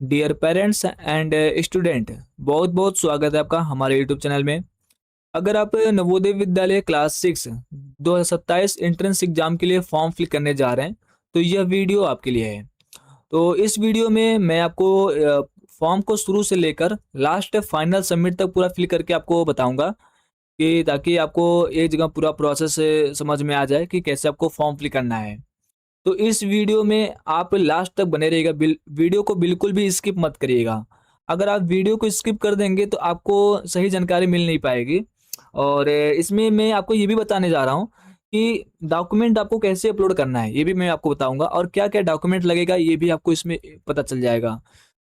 Dear parents and student, बहुत बहुत स्वागत है आपका हमारे यूट्यूब चैनल में। अगर आप Navodaya Vidyalaya class 6 2027 entrance exam के लिए फॉर्म फिल करने जा रहे हैं तो यह वीडियो आपके लिए है। तो इस वीडियो में मैं आपको फॉर्म को शुरू से लेकर लास्ट फाइनल सबमिट तक पूरा फिल करके आपको बताऊंगा कि ताकि आपको एक जगह पूरा प्रोसेस समझ में आ जाए कि कैसे आपको फॉर्म फिल करना है। तो इस वीडियो में आप लास्ट तक बने रहिएगा, वीडियो को बिल्कुल भी स्किप मत करिएगा। अगर आप वीडियो को स्किप कर देंगे तो आपको सही जानकारी मिल नहीं पाएगी। और इसमें मैं आपको ये भी बताने जा रहा हूँ कि डॉक्यूमेंट आपको कैसे अपलोड करना है, ये भी मैं आपको बताऊंगा, और क्या क्या डॉक्यूमेंट लगेगा ये भी आपको इसमें पता चल जाएगा।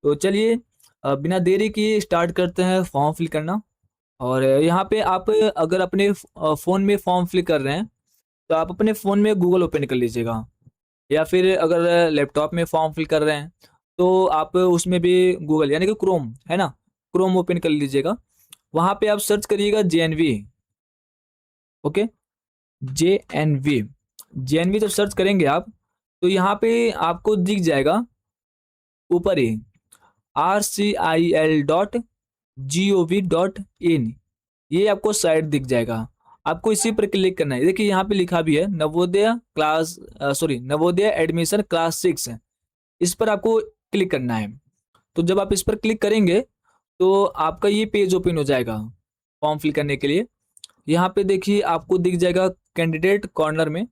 तो चलिए बिना देरी किए स्टार्ट करते हैं फॉर्म फिल करना। और यहाँ पे आप अगर अपने फ़ोन में फॉर्म फिल कर रहे हैं तो आप अपने फ़ोन में गूगल ओपन कर लीजिएगा, या फिर अगर लैपटॉप में फॉर्म फिल कर रहे हैं तो आप उसमें भी गूगल यानी कि क्रोम है ना, क्रोम ओपन कर लीजिएगा। वहाँ पे आप सर्च करिएगा जेएनवी। Okay, JNV. जेएनवी जब सर्च करेंगे आप तो यहाँ पे आपको दिख जाएगा ऊपर ही RCIL.gov.in, ये आपको साइट दिख जाएगा। आपको इसी पर क्लिक करना है। देखिए यहाँ पे लिखा भी है Navodaya class Navodaya admission class 6, इस पर आपको क्लिक करना है। तो जब आप इस पर क्लिक करेंगे तो आपका ये पेज ओपन हो जाएगा फॉर्म फिल करने के लिए। यहाँ पे देखिए आपको दिख जाएगा कैंडिडेट कॉर्नर में,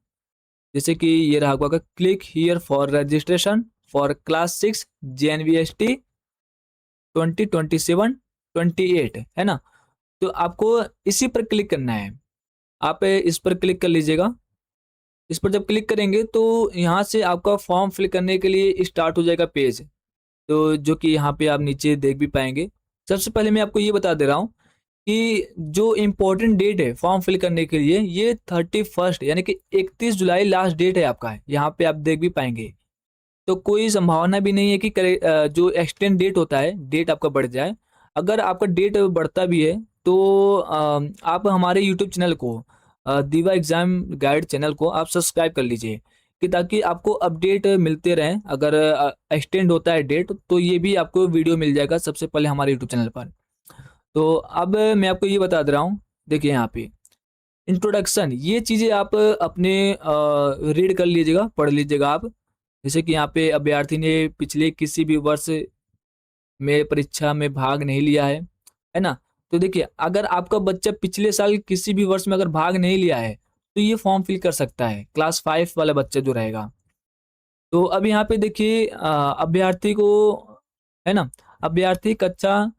जैसे कि ये रहा होगा click here for registration for class 6 JNVST 2027-28, है ना। तो आपको इसी पर क्लिक करना है। आप इस पर क्लिक कर लीजिएगा। इस पर जब क्लिक करेंगे तो यहाँ से आपका फॉर्म फिल करने के लिए स्टार्ट हो जाएगा पेज। तो जो कि यहाँ पे आप नीचे देख भी पाएंगे। सबसे पहले मैं आपको ये बता दे रहा हूँ कि जो इम्पोर्टेंट डेट है फॉर्म फिल करने के लिए, ये 31 यानी कि 31 जुलाई लास्ट डेट है आपका, यहाँ पे आप देख भी पाएंगे। तो कोई संभावना भी नहीं है कि जो एक्सटेंड डेट होता है डेट आपका बढ़ जाए। अगर आपका डेट बढ़ता भी है तो आप हमारे यूट्यूब चैनल को दीवा एग्जाम गाइड चैनल को आप सब्सक्राइब कर लीजिए कि ताकि आपको अपडेट मिलते रहें। अगर एक्सटेंड होता है डेट तो ये भी आपको वीडियो मिल जाएगा सबसे पहले हमारे यूट्यूब चैनल पर। तो अब मैं आपको ये बता दे रहा हूँ। देखिए यहाँ पे इंट्रोडक्शन, ये चीज़ें आप अपने रीड कर लीजिएगा, पढ़ लीजिएगा आप। जैसे कि यहाँ पे अभ्यर्थी ने पिछले किसी भी वर्ष में परीक्षा में भाग नहीं लिया है ना। तो देखिए अगर आपका बच्चा पिछले साल किसी भी वर्ष में अगर भाग नहीं लिया है तो ये फॉर्म फिल कर सकता है, क्लास 5 वाला बच्चा जो रहेगा। तो अब यहाँ पे देखिए अभ्यर्थी को, है ना, अभ्यर्थी कक्षा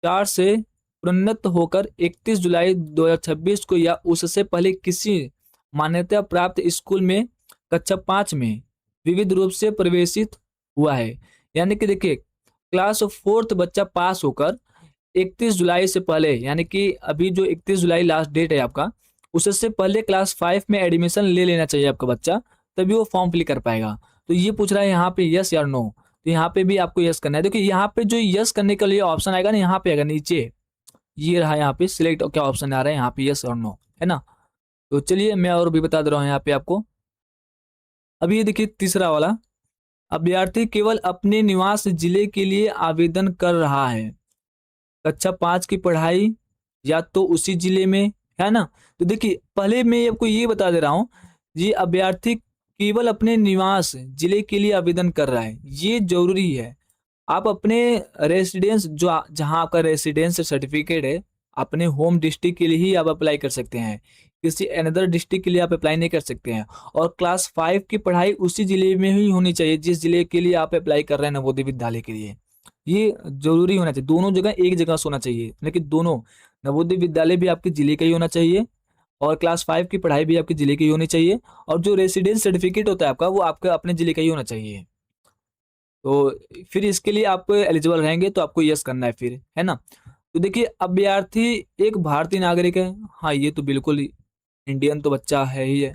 4 से प्रोन्नत होकर 31 जुलाई 2026 को या उससे पहले किसी मान्यता प्राप्त स्कूल में कक्षा 5 में विविध रूप से प्रवेशित हुआ है। यानी कि देखिए क्लास 4th बच्चा पास होकर 31 जुलाई से पहले, यानी कि अभी जो 31 जुलाई लास्ट डेट है आपका, उससे पहले क्लास 5 में एडमिशन ले लेना चाहिए आपका बच्चा, तभी वो फॉर्म फिल कर पाएगा। तो ये पूछ रहा है यहाँ पे यस या नो, तो यहाँ पे भी आपको यस करना है। देखिए यहाँ पे जो यस करने के लिए ऑप्शन आएगा ना, यहाँ पे आएगा नीचे, ये रहा यहाँ पे सिलेक्ट क्या ऑप्शन आ रहा है यहाँ पे, यस और नो, है ना। तो चलिए मैं और भी बता दे रहा हूँ यहाँ पे आपको। अभी ये देखिए तीसरा वाला, अभ्यर्थी केवल अपने निवास जिले के लिए आवेदन कर रहा है, कक्षा 5 की पढ़ाई या तो उसी जिले में, है ना। तो देखिए पहले मैं आपको ये बता दे रहा हूँ, ये अभ्यर्थी केवल अपने निवास जिले के लिए आवेदन कर रहा है, ये जरूरी है। आप अपने रेसिडेंस जो जहाँ आपका रेसिडेंस सर्टिफिकेट है, अपने होम डिस्ट्रिक्ट के लिए ही आप अप्लाई कर सकते हैं, किसी अनदर डिस्ट्रिक्ट के लिए आप अप्लाई नहीं कर सकते हैं। और क्लास 5 की पढ़ाई उसी जिले में ही होनी चाहिए जिस जिले के लिए आप अप्लाई कर रहे हैं नवोदय विद्यालय के लिए, ये जरूरी होना चाहिए। दोनों जगह एक जगह से होना चाहिए, लेकिन दोनों नवोदय विद्यालय भी आपके जिले का ही होना चाहिए और क्लास 5 की पढ़ाई भी आपके जिले की ही होनी चाहिए, और जो रेसिडेंस सर्टिफिकेट होता है आपका वो आपका अपने जिले का ही होना चाहिए। तो फिर इसके लिए आप एलिजिबल रहेंगे तो आपको यस करना है फिर, है ना। तो देखिए अभ्यर्थी एक भारतीय नागरिक है, हाँ ये तो बिल्कुल इंडियन तो बच्चा है ही है,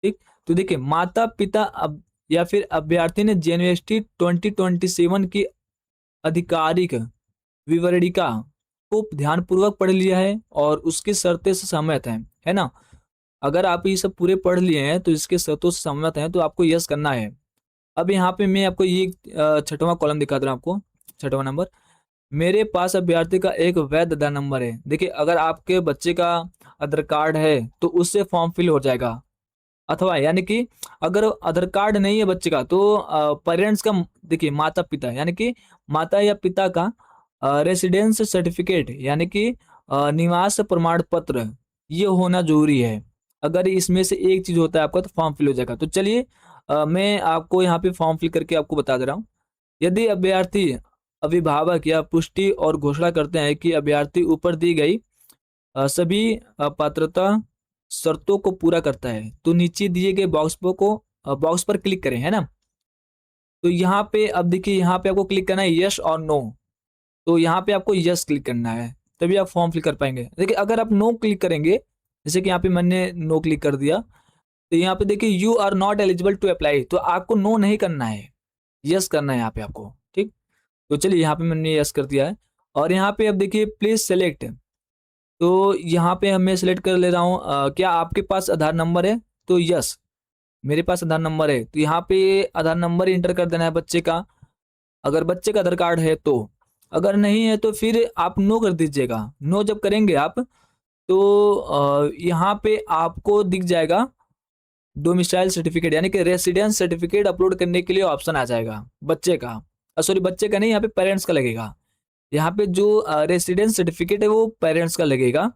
ठीक। तो देखिए माता पिता अब या फिर अभ्यर्थी ने जेएनवीएसटी 2027 की आधिकारिक विवरणिका को ध्यानपूर्वक पढ़ लिया है और उसकी शर्तें से सहमत है ना। अगर आप ये सब पूरे पढ़ लिए हैं तो इसके शर्तों से सहमत हैं तो आपको यस करना है। अब यहाँ पे मैं आपको ये छठवां कॉलम दिखा दे रहा हूँ आपको, छठवां नंबर, मेरे पास अभ्यर्थी का एक वैध आधार नंबर है। देखिए अगर आपके बच्चे का आधार कार्ड है तो उससे फॉर्म फिल हो जाएगा, अथवा यानी कि अगर आधार कार्ड नहीं है बच्चे का तो पेरेंट्स का, देखिए माता पिता यानी कि माता या पिता का रेसिडेंस सर्टिफिकेट यानी कि निवास प्रमाण पत्र, ये होना जरूरी है। अगर इसमें से एक चीज होता है आपका तो फॉर्म फिल हो जाएगा। तो चलिए मैं आपको यहाँ पे फॉर्म फिल करके आपको बता दे रहा हूँ। यदि अभ्यर्थी अभिभावक या पुष्टि और घोषणा करते हैं कि अभ्यर्थी ऊपर दी गई सभी पात्रता शर्तों को पूरा करता है तो नीचे दिए गए बॉक्स पर क्लिक करें, है ना। तो यहाँ पे अब देखिए यहाँ पे आपको क्लिक करना है यस और नो। तो यहाँ पे आपको यस क्लिक करना है, तभी आप फॉर्म फिल कर पाएंगे। देखिए अगर आप नो क्लिक करेंगे, जैसे कि यहाँ पे मैंने नो क्लिक कर दिया, तो यहाँ पे देखिए you are not eligible to apply, तो आपको नो नहीं करना है, यस करना है यहाँ पे आपको, ठीक। तो चलिए यहाँ पे मैंने यस कर दिया है। और यहाँ पे अब देखिए प्लीज सेलेक्ट, तो यहाँ पे मैं सेलेक्ट कर ले रहा हूँ क्या आपके पास आधार नंबर है, तो यस मेरे पास आधार नंबर है। तो यहाँ पे आधार नंबर इंटर कर देना है बच्चे का, अगर बच्चे का आधार कार्ड है तो। अगर नहीं है तो फिर आप नो कर दीजिएगा। नो जब करेंगे आप तो यहाँ पे आपको दिख जाएगा डोमिसाइल सर्टिफिकेट यानी कि रेसिडेंस सर्टिफिकेट अपलोड करने के लिए ऑप्शन आ जाएगा बच्चे का, सॉरी बच्चे का नहीं, यहाँ पे पेरेंट्स का लगेगा। यहाँ पे जो रेसिडेंस सर्टिफिकेट है वो पेरेंट्स का लगेगा।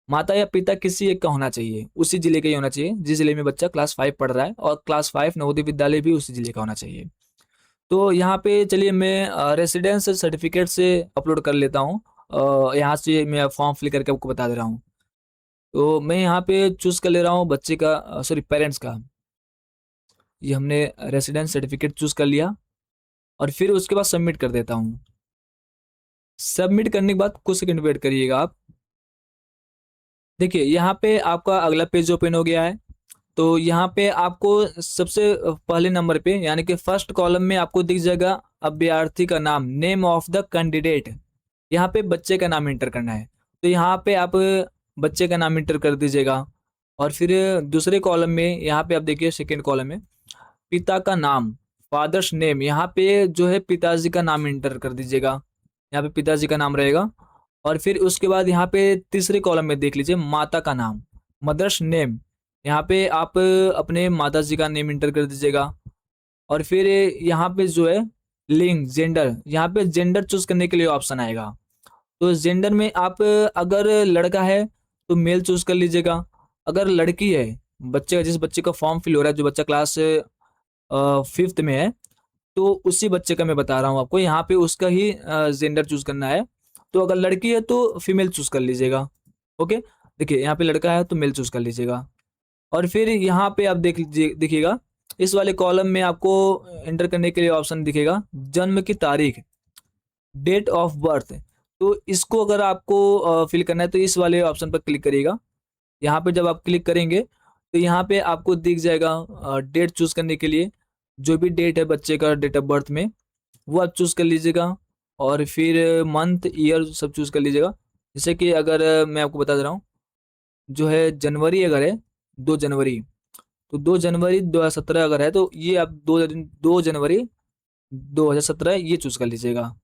माता या पिता किसी एक का होना चाहिए, उसी जिले का ही होना चाहिए जिस जिले में बच्चा क्लास 5 पढ़ रहा है, और क्लास 5 नवोदय विद्यालय भी उसी जिले का होना चाहिए। तो यहाँ पे चलिए मैं रेसिडेंस सर्टिफिकेट से अपलोड कर लेता हूँ। यहाँ से मैं फॉर्म फिल करके आपको बता दे रहा हूँ। तो मैं यहाँ पे चूज कर ले रहा हूँ बच्चे का, सॉरी पेरेंट्स का। ये हमने रेसिडेंस सर्टिफिकेट चूज कर लिया और फिर उसके बाद सबमिट कर देता हूँ। सबमिट करने के बाद कुछ सेकंड वेट करिएगा आप। देखिए यहाँ पे आपका अगला पेज ओपन हो गया है। तो यहाँ पे आपको सबसे पहले नंबर पे यानी कि फर्स्ट कॉलम में आपको दिख जाएगा अभ्यर्थी का नाम, नेम ऑफ द कैंडिडेट। यहाँ पे बच्चे का नाम इंटर करना है, तो यहाँ पे आप बच्चे का नाम इंटर कर दीजिएगा। और फिर दूसरे कॉलम में यहाँ पे आप देखिए सेकेंड कॉलम में पिता का नाम, फादर्स नेम, यहाँ पे जो है पिताजी का नाम इंटर कर दीजिएगा। यहाँ पे पिताजी का नाम रहेगा। और फिर उसके बाद यहाँ पे तीसरे कॉलम में देख लीजिए माता का नाम, मदर्स नेम, यहाँ पे आप अपने माता जी का नेम इंटर कर दीजिएगा। और फिर यहाँ पे जो है लिंग, जेंडर, यहाँ पे जेंडर चूज करने के लिए ऑप्शन आएगा। तो जेंडर में आप अगर लड़का है तो मेल चूज कर लीजिएगा। अगर लड़की है, बच्चे का, जिस बच्चे का फॉर्म फिल हो रहा है, जो बच्चा क्लास 5th में है, तो उसी बच्चे का मैं बता रहा हूँ आपको, यहाँ पे उसका ही जेंडर चूज करना है। तो अगर लड़की है तो फीमेल चूज कर लीजिएगा। ओके, देखिए यहाँ पे लड़का है तो मेल चूज कर लीजिएगा। और फिर यहाँ पे आप देख लीजिए, देखिएगा इस वाले कॉलम में आपको एंटर करने के लिए ऑप्शन दिखेगा जन्म की तारीख, डेट ऑफ बर्थ। तो इसको अगर आपको फिल करना है तो इस वाले ऑप्शन पर क्लिक करिएगा। यहाँ पे जब आप क्लिक करेंगे तो यहाँ पे आपको दिख जाएगा डेट चूज करने के लिए, जो भी डेट है बच्चे का डेट ऑफ बर्थ में वो आप चूज कर लीजिएगा। और फिर मंथ ईयर सब चूज कर लीजिएगा। जैसे कि अगर मैं आपको बता दे रहा हूँ, जो है जनवरी अगर है 2 जनवरी, तो 2 जनवरी 2017 अगर है तो ये आप 2 जनवरी 2017 ये चूज कर लीजिएगा।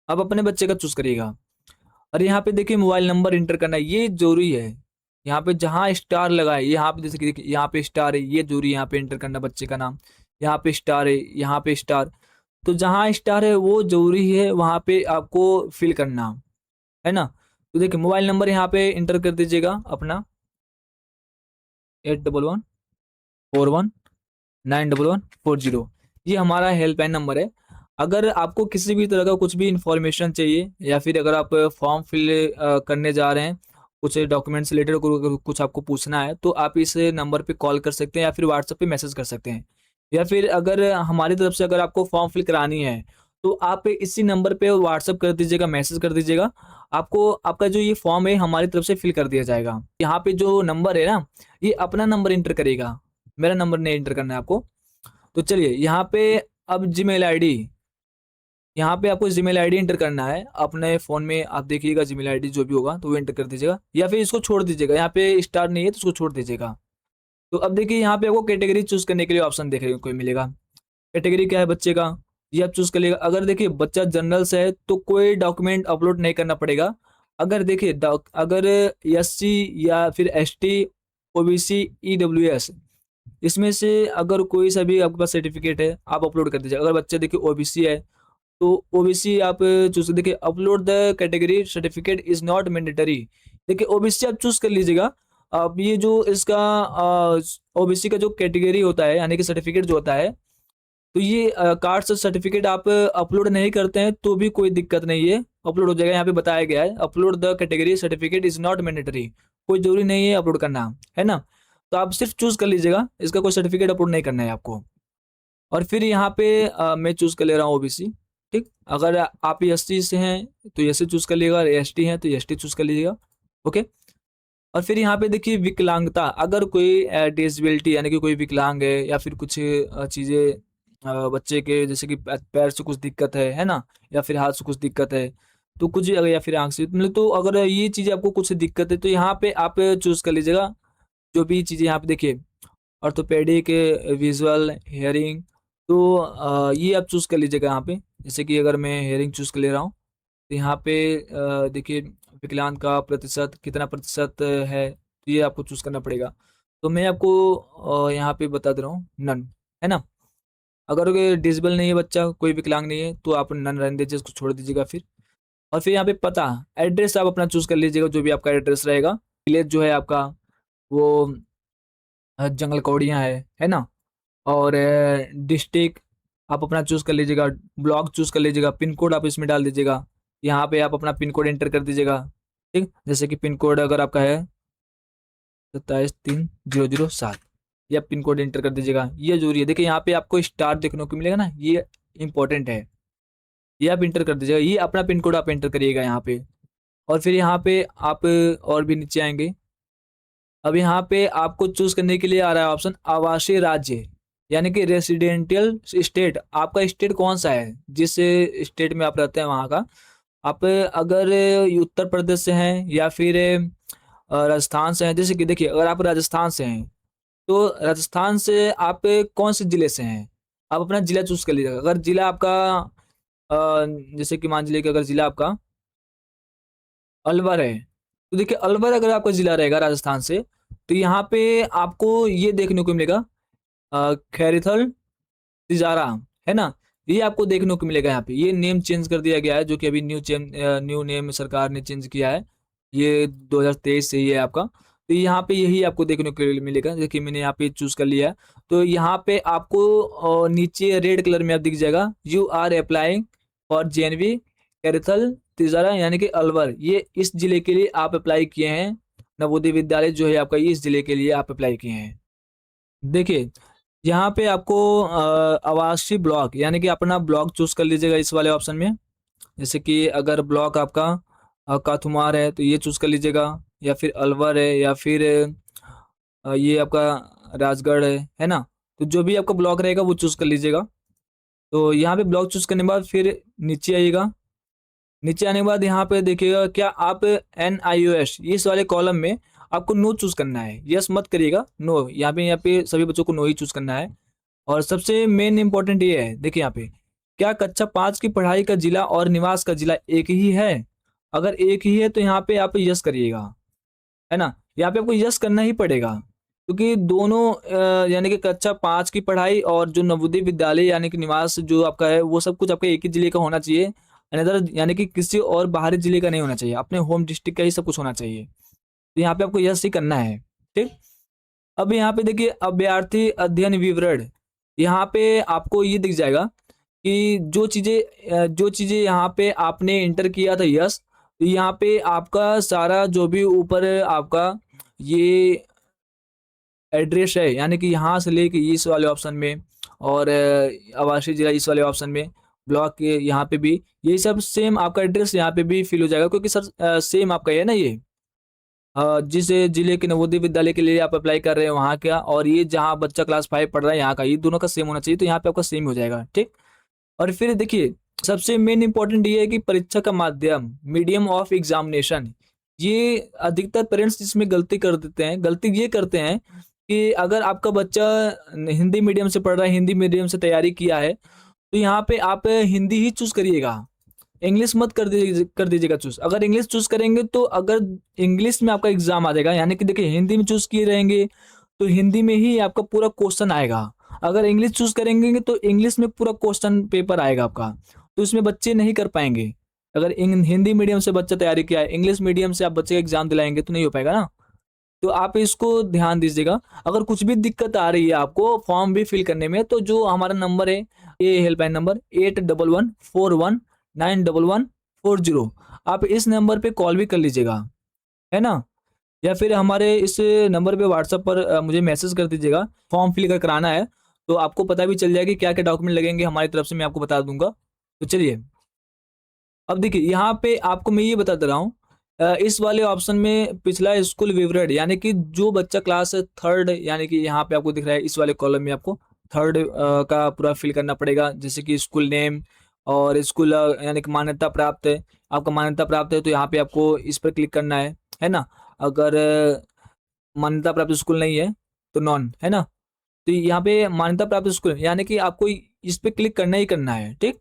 अब अपने बच्चे का चूज करिएगा। और यहाँ पे देखिए मोबाइल नंबर इंटर करना है, ये जरूरी है। यहाँ पे जहाँ स्टार लगा है, यहाँ पे जैसे कि देखिए यहाँ पे स्टार है, ये जरूरी है यहाँ पे इंटर करना बच्चे का नाम। यहाँ पे स्टार है, यहाँ पे स्टार, तो जहाँ स्टार है वो जरूरी है, वहाँ पे आपको फिल करना है ना। तो देखिए मोबाइल नंबर यहाँ पे इंटर कर दीजिएगा अपना, 8111419140, ये हमारा हेल्पलाइन नंबर है। अगर आपको किसी भी तरह का कुछ भी इंफॉर्मेशन चाहिए, या फिर अगर आप फॉर्म फिल करने जा रहे हैं, कुछ डॉक्यूमेंट्स रिलेटेड कुछ आपको पूछना है, तो आप इस नंबर पे कॉल कर सकते हैं या फिर व्हाट्सएप पे मैसेज कर सकते हैं। या फिर अगर हमारी तरफ से अगर आपको फॉर्म फिल करानी है तो आप इसी नंबर पे व्हाट्सएप कर दीजिएगा, मैसेज कर दीजिएगा। आपको आपका जो ये फॉर्म है हमारी तरफ से फिल कर दिया जाएगा। यहाँ पे जो नंबर है ना, ये अपना नंबर इंटर करेगा, मेरा नंबर नहीं इंटर करना है आपको। तो चलिए यहाँ पे अब जीमेल आईडी, यहाँ पे आपको जीमेल आईडी इंटर करना है अपने फ़ोन में। आप देखिएगा जीमेल आईडी जो भी होगा तो वो इंटर कर दीजिएगा, या फिर इसको छोड़ दीजिएगा, यहाँ पे स्टार नहीं है तो इसको छोड़ दीजिएगा। तो अब देखिए यहाँ पे आपको कैटेगरी चूज करने के लिए ऑप्शन देखने को मिलेगा। कैटेगरी क्या है बच्चे का, ये आप चूज कर लीजिएगा। अगर देखिए बच्चा जनरल से है तो कोई डॉक्यूमेंट अपलोड नहीं करना पड़ेगा। अगर देखिए अगर एससी या फिर एसटी, ओबीसी, ईडब्ल्यूएस, इसमें से अगर कोई सा भी आपके पास सर्टिफिकेट है आप अपलोड कर दीजिए। अगर बच्चा देखिए ओबीसी है तो ओबीसी आप चूज, देखिए upload the category certificate is not mandatory. देखिए ओबीसी आप चूज कर लीजिएगा। अब ये जो इसका ओबीसी का जो कैटेगरी होता है यानी कि सर्टिफिकेट जो होता है, तो ये कास्ट सर्टिफिकेट आप अपलोड नहीं करते हैं तो भी कोई दिक्कत नहीं है, अपलोड हो जाएगा। यहाँ पे बताया गया है upload the category certificate is not mandatory, कोई जरूरी नहीं है अपलोड करना, है ना। तो आप सिर्फ चूज कर लीजिएगा, इसका कोई सर्टिफिकेट अपलोड नहीं करना है आपको। और फिर यहाँ पे मैं चूज कर ले रहा हूँ ओबीसी। ठीक, अगर आप एसटी से हैं तो एससी चूज कर लीजिएगा, अगर एसटी हैं तो एसटी चूज कर लीजिएगा। ओके। और फिर यहाँ पे देखिए विकलांगता, अगर कोई डिसेबिलिटी यानी कि कोई विकलांग है या फिर कुछ चीज़ें बच्चे के जैसे कि पैर से कुछ दिक्कत है ना, या फिर हाथ से कुछ दिक्कत है, तो कुछ अगर या फिर आंख से मतलब, तो अगर ये चीज़ें आपको कुछ दिक्कत है तो यहाँ पे आप चूज कर लीजिएगा जो भी चीज़ें यहाँ पे देखिए, ऑर्थोपेडिक, विजुअल, हेयरिंग, तो ये आप चूज कर लीजिएगा यहाँ पे। जैसे कि अगर मैं हेयरिंग चूज कर ले रहा हूँ तो यहाँ पे देखिए विकलांग का प्रतिशत कितना प्रतिशत है, तो ये आपको चूज करना पड़ेगा। तो मैं आपको यहाँ पे बता दे रहा हूँ नन, है ना। अगर डिसेबल नहीं है बच्चा, कोई विकलांग नहीं है, तो आप नन रहने दीजिए, उसको छोड़ दीजिएगा फिर। और फिर यहाँ पे पता, एड्रेस आप अपना चूज कर लीजिएगा, जो भी आपका एड्रेस रहेगा। विलेज जो है आपका वो जंगल कौड़ियाँ है ना। और डिस्ट्रिक्ट आप अपना चूज कर लीजिएगा, ब्लॉक चूज कर लीजिएगा, पिन कोड आप इसमें डाल दीजिएगा। यहाँ पे आप अपना पिन कोड एंटर कर दीजिएगा। ठीक, जैसे कि पिन कोड अगर आपका है 273007, ये आप पिन कोड एंटर कर दीजिएगा। ये जरूरी है, देखिए यहाँ पे आपको स्टार देखने को मिलेगा ना, ये इंपॉर्टेंट है, ये आप इंटर कर दीजिएगा। ये अपना पिन कोड आप एंटर करिएगा यहाँ पे। और फिर यहाँ पे आप और भी नीचे आएंगे। अब यहाँ पे आपको चूज करने के लिए आ रहा है ऑप्शन आवासीय राज्य, यानी कि रेसिडेंशियल स्टेट। आपका स्टेट कौन सा है, जिस स्टेट में आप रहते हैं वहाँ का। आप अगर उत्तर प्रदेश से हैं या फिर राजस्थान से हैं, जैसे कि देखिए अगर आप राजस्थान से हैं तो राजस्थान से आप कौन से जिले से हैं, आप अपना जिला चूज कर लीजिएगा। अगर जिला आपका जैसे कि मान लीजिए कि अगर जिला आपका अलवर है, तो देखिए अलवर अगर आपका जिला रहेगा राजस्थान से, तो यहाँ पे आपको ये देखने को मिलेगा खैरीथल तिजारा, है ना। ये आपको देखने को मिलेगा। यहाँ पे ये नेम चेंज कर दिया गया है, जो कि अभी न्यू नेम सरकार ने चेंज किया है, ये 2023 से ही है आपका। तो यहाँ पे यही आपको देखने को मिलेगा। देखिए मैंने यहाँ पे चूज कर लिया है, तो यहाँ पे आपको नीचे रेड कलर में आप दिख जाएगा, you are applying for JNV Khairthal Tijara, यानी कि अलवर। ये इस जिले के लिए आप अप्लाई किए हैं, नवोदय विद्यालय जो है आपका, ये इस जिले के लिए आप अप्लाई किए हैं। देखिए यहाँ पे आपको आवासीय ब्लॉक यानी कि अपना ब्लॉक चूज कर लीजिएगा इस वाले ऑप्शन में। जैसे कि अगर ब्लॉक आपका काथुमार है तो ये चूज कर लीजिएगा, या फिर अलवर है, या फिर ये आपका राजगढ़ है ना। तो जो भी आपका ब्लॉक रहेगा वो चूज कर लीजिएगा। तो यहाँ पे ब्लॉक चूज करने के बाद फिर नीचे आइएगा। नीचे आने के बाद यहाँ पे देखिएगा क्या आप NIOS, इस वाले कॉलम में आपको नो चूज करना है, यस मत करिएगा, नो। यहाँ पे सभी बच्चों को नो ही चूज करना है। और सबसे मेन इंपॉर्टेंट ये है, देखिए यहाँ पे क्या कक्षा 5 की पढ़ाई का जिला और निवास का जिला एक ही है। अगर एक ही है तो यहाँ पे आप यस करिएगा, है ना। यहाँ पे आपको यस करना ही पड़ेगा, क्योंकि दोनों यानी कि कक्षा 5 की पढ़ाई और जो नवोदय विद्यालय यानी कि निवास जो आपका है, वो सब कुछ आपका एक ही जिले का होना चाहिए। अनदर यानी कि किसी और बाहरी जिले का नहीं होना चाहिए, अपने होम डिस्ट्रिक्ट का ही सब कुछ होना चाहिए। तो यहाँ पे आपको यस ही करना है। ठीक, अब यहाँ पे देखिए अभ्यर्थी अध्ययन विवरण, यहाँ पे आपको ये दिख जाएगा कि जो चीज़ें यहाँ पे आपने इंटर किया था यस, तो यहाँ पे आपका सारा जो भी ऊपर आपका ये एड्रेस है, यानी कि यहाँ से लेके इस वाले ऑप्शन में, और आवासीय जिला इस वाले ऑप्शन में, ब्लॉक के यहाँ पे भी यही सब सेम आपका एड्रेस यहाँ पे भी फिल हो जाएगा, क्योंकि सर सेम आपका है ना ये जिस जिले के नवोदय विद्यालय के लिए आप अप्लाई कर रहे हैं वहाँ का, और ये जहाँ बच्चा क्लास 5 पढ़ रहा है यहाँ का, ये दोनों का सेम होना चाहिए। तो यहाँ पे आपका सेम हो जाएगा। ठीक, और फिर देखिए सबसे मेन इंपॉर्टेंट ये है कि परीक्षा का माध्यम, मीडियम ऑफ एग्जामिनेशन। ये अधिकतर पेरेंट्स इसमें गलती कर देते हैं, गलती ये करते हैं कि अगर आपका बच्चा हिंदी मीडियम से पढ़ रहा है, हिंदी मीडियम से तैयारी किया है, तो यहाँ पे आप हिंदी ही चूज़ करिएगा। इंग्लिश मत कर दीजिएगा चूज़। अगर इंग्लिश चूज़ करेंगे तो अगर इंग्लिश में आपका एग्ज़ाम आ जाएगा, यानी कि देखिए हिंदी में चूज़ किए रहेंगे, तो हिंदी में ही आपका पूरा क्वेश्चन आएगा। अगर इंग्लिश चूज़ करेंगे तो इंग्लिश में पूरा क्वेश्चन पेपर आएगा आपका, तो इसमें बच्चे नहीं कर पाएँगे। अगर हिंदी मीडियम से बच्चा तैयारी किया है, इंग्लिश मीडियम से आप बच्चे का एग्ज़ाम दिलाएँगे तो नहीं हो पाएगा ना। तो आप इसको ध्यान दीजिएगा। अगर कुछ भी दिक्कत आ रही है आपको फॉर्म भी फिल करने में, तो जो हमारा नंबर है, ये हेल्पलाइन नंबर 8114191140, आप इस नंबर पे कॉल भी कर लीजिएगा, है ना? या फिर हमारे इस नंबर पे व्हाट्सएप पर मुझे मैसेज कर दीजिएगा। फॉर्म फिल कर कराना है, तो आपको पता भी चल जाएगा कि क्या-क्या डॉक्यूमेंट लगेंगे, हमारी तरफ से मैं आपको बता दूँगा। तो चलिए, अब देखिए यहाँ पे आपको मैं ये बता दे रहा हूँ, इस वाले ऑप्शन में पिछला स्कूल विवरण, यानी कि जो बच्चा क्लास थर्ड, यानी कि यहाँ पे आपको दिख रहा है इस वाले कॉलम में आपको थर्ड का पूरा फिल करना पड़ेगा, जैसे कि स्कूल नेम और स्कूल यानी कि मान्यता प्राप्त है। आपका मान्यता प्राप्त है तो यहाँ पे आपको इस पर क्लिक करना है ना? अगर मान्यता प्राप्त स्कूल नहीं है तो नॉन, है ना? तो यहाँ पे मान्यता प्राप्त स्कूल यानी कि आपको इस पे क्लिक करना ही करना है, ठीक?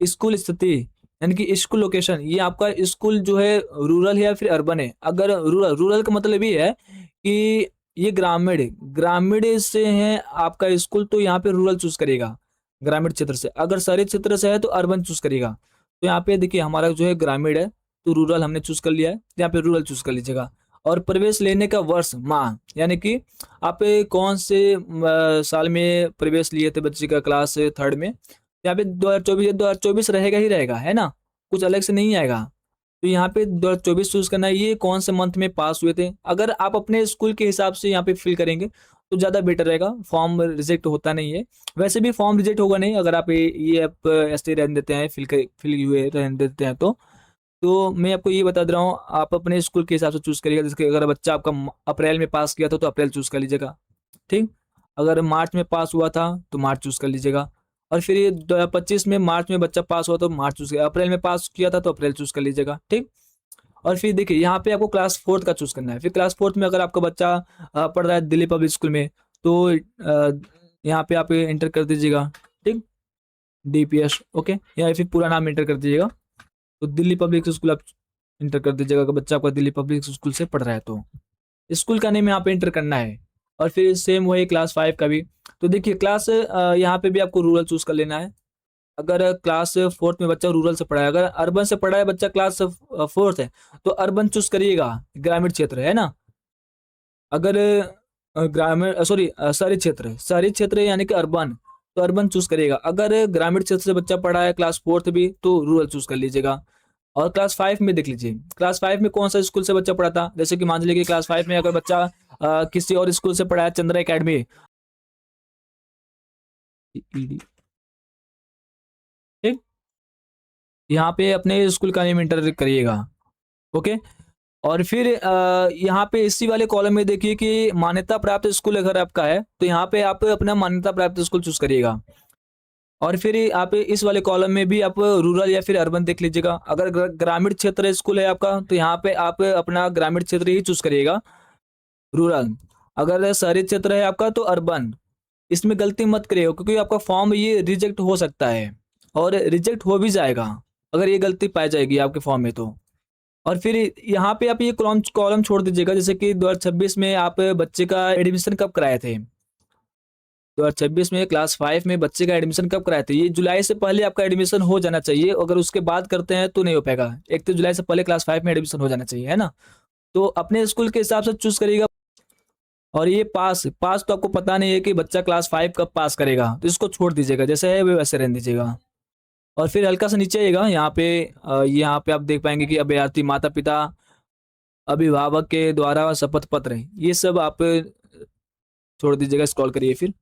स्कूल स्थिति यानी कि स्कूल लोकेशन, ये आपका स्कूल जो है रूरल है या फिर अर्बन है। अगर रूरल रूरल का मतलब ये है कि ये ग्रामीण से है आपका स्कूल, तो यहाँ पे रूरल चूज करिएगा ग्रामीण क्षेत्र से। अगर शहरी क्षेत्र से है तो अर्बन चूज करिएगा। तो यहाँ पे देखिए हमारा जो है ग्रामीण है, तो रूरल हमने चूज कर लिया है, तो यहाँ पे रूरल चूज कर लीजिएगा। और प्रवेश लेने का वर्ष माह, यानी कि आप कौन से साल में प्रवेश लिए थे बच्चे का क्लास थर्ड में। यहाँ पे 2024 रहेगा ही रहेगा, है ना? कुछ अलग से नहीं आएगा। तो यहाँ पे 2024 चूज करना है, ये कौन से मंथ में पास हुए थे। अगर आप अपने स्कूल के हिसाब से यहाँ पे फिल करेंगे तो ज़्यादा बेटर रहेगा, फॉर्म रिजेक्ट होता नहीं है। वैसे भी फॉर्म रिजेक्ट होगा नहीं अगर आप ये आप ऐसे रहने देते हैं, फिल हुए रहने देते हैं तो मैं आपको ये बता दे रहा हूँ, आप अपने स्कूल के हिसाब से चूज़ करिएगा। जैसे कि अगर बच्चा आपका अप्रैल में पास किया था तो अप्रैल चूज़ कर लीजिएगा, ठीक? अगर मार्च में पास हुआ था तो मार्च चूज़ कर लीजिएगा। और फिर ये 2025 में मार्च में बच्चा पास हुआ तो मार्च चूज़ किया, अप्रैल में पास किया था तो अप्रैल चूज़ कर लीजिएगा, ठीक? और फिर देखिए यहाँ पे आपको क्लास 4th का चूज़ करना है। फिर क्लास 4th में अगर आपका बच्चा पढ़ रहा है दिल्ली पब्लिक स्कूल में, तो यहाँ पे आप एंटर कर दीजिएगा, ठीक? DPS, okay? या फिर पूरा नाम एंटर कर दीजिएगा। तो दिल्ली पब्लिक स्कूल आप एंटर कर दीजिएगा अगर बच्चा आपका दिल्ली पब्लिक स्कूल से पढ़ रहा है तो। स्कूल का नेम यहाँ पे एंटर करना है। और फिर सेम वही क्लास 5 का भी। तो देखिए क्लास यहाँ पे भी आपको रूरल चूज़ कर लेना है। अगर क्लास 4th में बच्चा रूरल से पढ़ा है, अगर अर्बन से पढ़ा है बच्चा क्लास 4th है, तो अर्बन चूज़ करिएगा, ग्रामीण क्षेत्र, है ना? अगर ग्रामीण सॉरी शहरी क्षेत्र है यानी कि अर्बन, तो अर्बन चूज़ करिएगा। अगर ग्रामीण क्षेत्र से बच्चा पढ़ा है क्लास 4th भी, तो रूरल चूज़ कर लीजिएगा। और क्लास 5 में देख लीजिए, क्लास 5 में कौन सा स्कूल से बच्चा पढ़ा था। जैसे कि मान लीजिए कि क्लास 5 में अगर बच्चा किसी और स्कूल से पढ़ा है, चंद्रा एकेडमी, ठीक? यहाँ पे अपने स्कूल का नेम एंटर करिएगा, ओके? और फिर यहाँ पे इसी वाले कॉलम में देखिए कि मान्यता प्राप्त स्कूल अगर आपका है, तो यहाँ पे आप अपना मान्यता प्राप्त स्कूल चूज़ करिएगा। और फिर आप इस वाले कॉलम में भी आप रूरल या फिर अर्बन देख लीजिएगा। अगर ग्रामीण क्षेत्र स्कूल है आपका, तो यहाँ पे आप अपना ग्रामीण क्षेत्र ही चूज़ करिएगा, रूरल। अगर शहरी क्षेत्र है आपका तो अर्बन। इसमें गलती मत करिएगा क्योंकि आपका फॉर्म ये रिजेक्ट हो सकता है और रिजेक्ट हो भी जाएगा अगर ये गलती पाई जाएगी आपके फॉर्म में तो। और फिर यहाँ पे आप ये कॉलम कॉलम छोड़ दीजिएगा, जैसे कि 2026 में आप बच्चे का एडमिशन कब कराए थे। 2026 में क्लास 5 में बच्चे का एडमिशन कब कराए थे। ये जुलाई से पहले आपका एडमिशन हो जाना चाहिए, अगर उसके बाद करते हैं तो नहीं हो पाएगा। 31 जुलाई से पहले क्लास 5 में एडमिशन हो जाना चाहिए, है ना? तो अपने स्कूल के हिसाब से चूज करिएगा। और ये पास पास तो आपको पता नहीं है कि बच्चा क्लास 5 कब पास करेगा, तो इसको छोड़ दीजिएगा, जैसे है वैसे रहने दीजिएगा। और फिर हल्का सा नीचे आइएगा, यहाँ पे आप देख पाएंगे कि अभ्यर्थी माता पिता अभिभावक के द्वारा शपथ पत्र, ये सब आप छोड़ दीजिएगा, स्क्रॉल करिए। फिर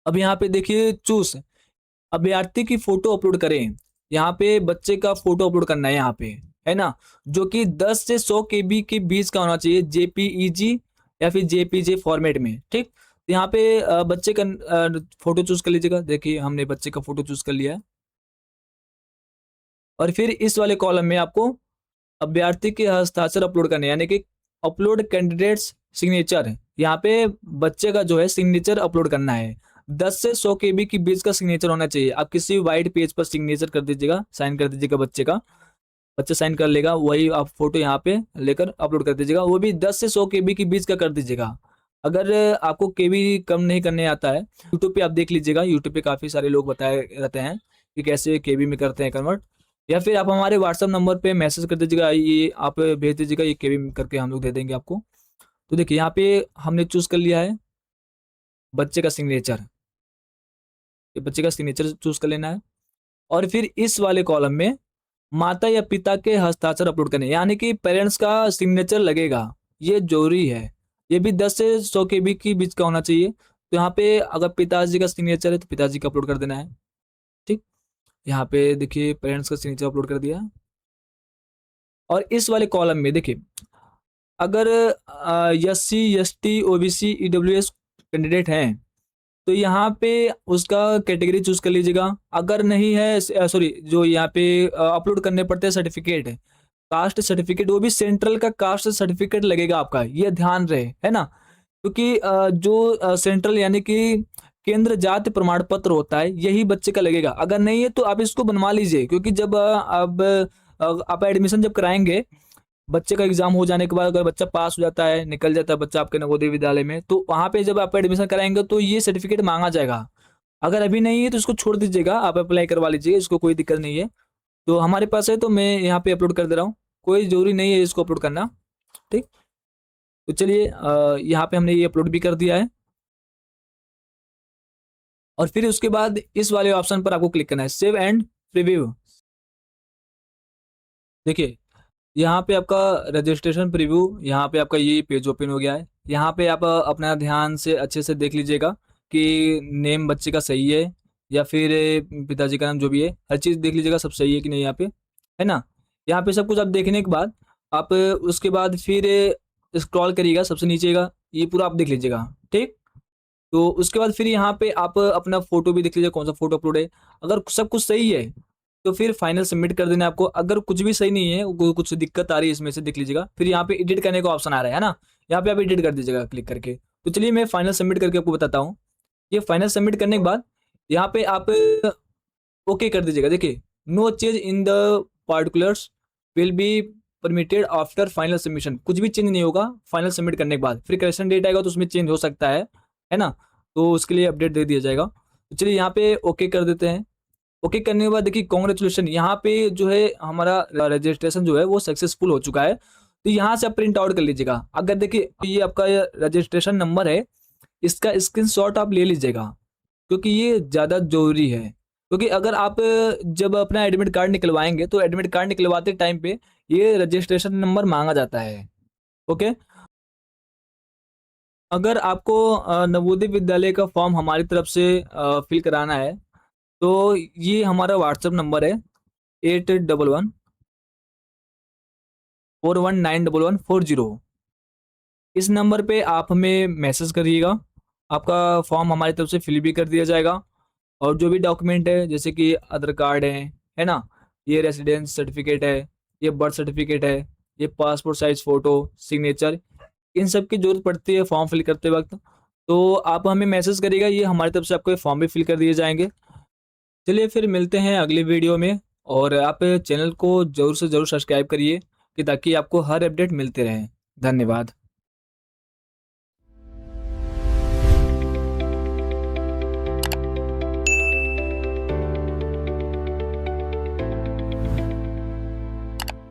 अब यहाँ पे देखिए चूज अभ्यर्थी की फोटो अपलोड करें। यहाँ पे बच्चे का फोटो अपलोड करना है यहाँ पे, है ना? जो कि 10 से 100 केबी के बीच का होना चाहिए, जेपीईजी या फिर जेपीजे फॉर्मेट में, ठीक? तो यहाँ पे बच्चे का फोटो चूज कर लीजिएगा। देखिए हमने बच्चे का फोटो चूज कर लिया है। और फिर इस वाले कॉलम में आपको अभ्यर्थी के हस्ताक्षर अपलोड करने, यानी कि अपलोड कैंडिडेट्स सिग्नेचर, यहाँ पे बच्चे का जो है सिग्नेचर अपलोड करना है। 10 से 100 KB के बीच का सिग्नेचर होना चाहिए। आप किसी वाइट पेज पर सिग्नेचर कर दीजिएगा, साइन कर दीजिएगा बच्चे का, बच्चा साइन कर लेगा, वही आप फोटो यहाँ पे लेकर अपलोड कर दीजिएगा। वो भी 10 से 100 KB के बीच का कर दीजिएगा। अगर आपको केबी कम नहीं करने आता है, यूट्यूब पे आप देख लीजिएगा, यूट्यूब पे काफ़ी सारे लोग बताए रहते हैं कि कैसे केबी में करते हैं कन्वर्ट। या फिर आप हमारे व्हाट्सअप नंबर पे मैसेज कर दीजिएगा, ये आप भेज दीजिएगा, ये केबी में करके हम लोग दे देंगे आपको। तो देखिए यहाँ पे हमने चूज़ कर लिया है बच्चे का सिग्नेचर, ये बच्चे का सिग्नेचर चूज़ कर लेना है। और फिर इस वाले कॉलम में माता या पिता के हस्ताक्षर अपलोड करने, यानी कि पेरेंट्स का सिग्नेचर लगेगा, ये जरूरी है। ये भी 10 से 100 KB के बीच का होना चाहिए। तो यहाँ पे अगर पिताजी का सिग्नेचर है तो पिताजी का अपलोड कर देना है। ठीक, यहाँ पे देखिए पेरेंट्स का सिग्नेचर अपलोड कर दिया। और इस वाले कॉलम में देखिए, अगर SC ST OBC EWS candidate हैं तो यहाँ पे उसका कैटेगरी चूज कर लीजिएगा। अगर नहीं है, सॉरी, जो यहाँ पे अपलोड करने पड़ते हैं सर्टिफिकेट, कास्ट सर्टिफिकेट, वो भी सेंट्रल का कास्ट सर्टिफिकेट लगेगा आपका, ये ध्यान रहे, है ना। क्योंकि जो सेंट्रल यानी कि केंद्र जाति प्रमाण पत्र होता है, यही बच्चे का लगेगा। अगर नहीं है तो आप इसको बनवा लीजिए, क्योंकि जब आप एडमिशन जब कराएंगे, बच्चे का एग्जाम हो जाने के बाद अगर बच्चा पास हो जाता है, निकल जाता है बच्चा आपके नवोदय विद्यालय में, तो वहाँ पे जब आप एडमिशन कराएंगे तो ये सर्टिफिकेट मांगा जाएगा। अगर अभी नहीं है तो इसको छोड़ दीजिएगा, आप अप्लाई करवा लीजिए, इसको कोई दिक्कत नहीं है। तो हमारे पास है तो मैं यहाँ पे अपलोड कर दे रहा हूँ, कोई जरूरी नहीं है इसको अपलोड करना। ठीक, तो चलिए यहाँ पे हमने ये अपलोड भी कर दिया है। और फिर उसके बाद इस वाले ऑप्शन पर आपको क्लिक करना है, सेव एंड प्रीव्यू। देखिए यहाँ पे आपका रजिस्ट्रेशन प्रीव्यू, यहाँ पे आपका ये पेज ओपन हो गया है। यहाँ पे आप अपना ध्यान से अच्छे से देख लीजिएगा कि नेम बच्चे का सही है या फिर पिताजी का नाम जो भी है, हर चीज़ देख लीजिएगा सब सही है कि नहीं यहाँ पे, है ना। यहाँ पे सब कुछ आप देखने के बाद आप उसके बाद फिर स्क्रॉल करिएगा सबसे नीचे का, ये पूरा आप देख लीजिएगा। ठीक, तो उसके बाद फिर यहाँ पे आप अपना फोटो भी देख लीजिए, कौन सा फोटो अपलोड है। अगर सब कुछ सही है तो फिर फाइनल सबमिट कर देना है आपको। अगर कुछ भी सही नहीं है, कुछ दिक्कत आ रही है इसमें से, देख लीजिएगा। फिर यहाँ पे एडिट करने का ऑप्शन आ रहा है ना, यहाँ पे आप एडिट कर दीजिएगा क्लिक करके। तो चलिए मैं फाइनल सबमिट करके आपको बताता हूँ। ये फाइनल सबमिट करने के बाद यहाँ पे आप ओके कर दीजिएगा। देखिए, no change in the particulars will be permitted after final submission, कुछ भी चेंज नहीं होगा फाइनल सबमिट करने के बाद। फिर करेक्शन डेट आएगा तो उसमें चेंज हो सकता है ना, तो उसके लिए अपडेट दे दिया जाएगा। तो चलिए यहाँ पे ओके कर देते हैं। ओके करने के बाद देखिए कॉन्ग्रेचुलेशन, यहाँ पे जो है हमारा रजिस्ट्रेशन जो है वो सक्सेसफुल हो चुका है। तो यहाँ से आप प्रिंट आउट कर लीजिएगा। अगर देखिए ये आपका रजिस्ट्रेशन नंबर है, इसका स्क्रीनशॉट आप ले लीजिएगा, क्योंकि ये ज़्यादा जरूरी है। क्योंकि अगर आप जब अपना एडमिट कार्ड निकलवाएंगे तो एडमिट कार्ड निकलवाते टाइम पे ये रजिस्ट्रेशन नंबर मांगा जाता है। ओके, अगर आपको नवोदय विद्यालय का फॉर्म हमारी तरफ से फिल कराना है तो ये हमारा व्हाट्सएप नंबर है 8111419140। इस नंबर पे आप हमें मैसेज करिएगा, आपका फॉर्म हमारी तरफ से फिल भी कर दिया जाएगा। और जो भी डॉक्यूमेंट है, जैसे कि आधार कार्ड है ना, ये रेसिडेंस सर्टिफिकेट है, ये बर्थ सर्टिफिकेट है, ये पासपोर्ट साइज फ़ोटो, सिग्नेचर, इन सब की ज़रूरत पड़ती है फॉर्म फिल करते वक्त। तो आप हमें मैसेज करिएगा, ये हमारी तरफ से आपको ये फॉर्म भी फिल कर दिए जाएंगे। चलिए फिर मिलते हैं अगले वीडियो में, और आप चैनल को ज़रूर से ज़रूर सब्सक्राइब करिए कि ताकि आपको हर अपडेट मिलते रहें। धन्यवाद।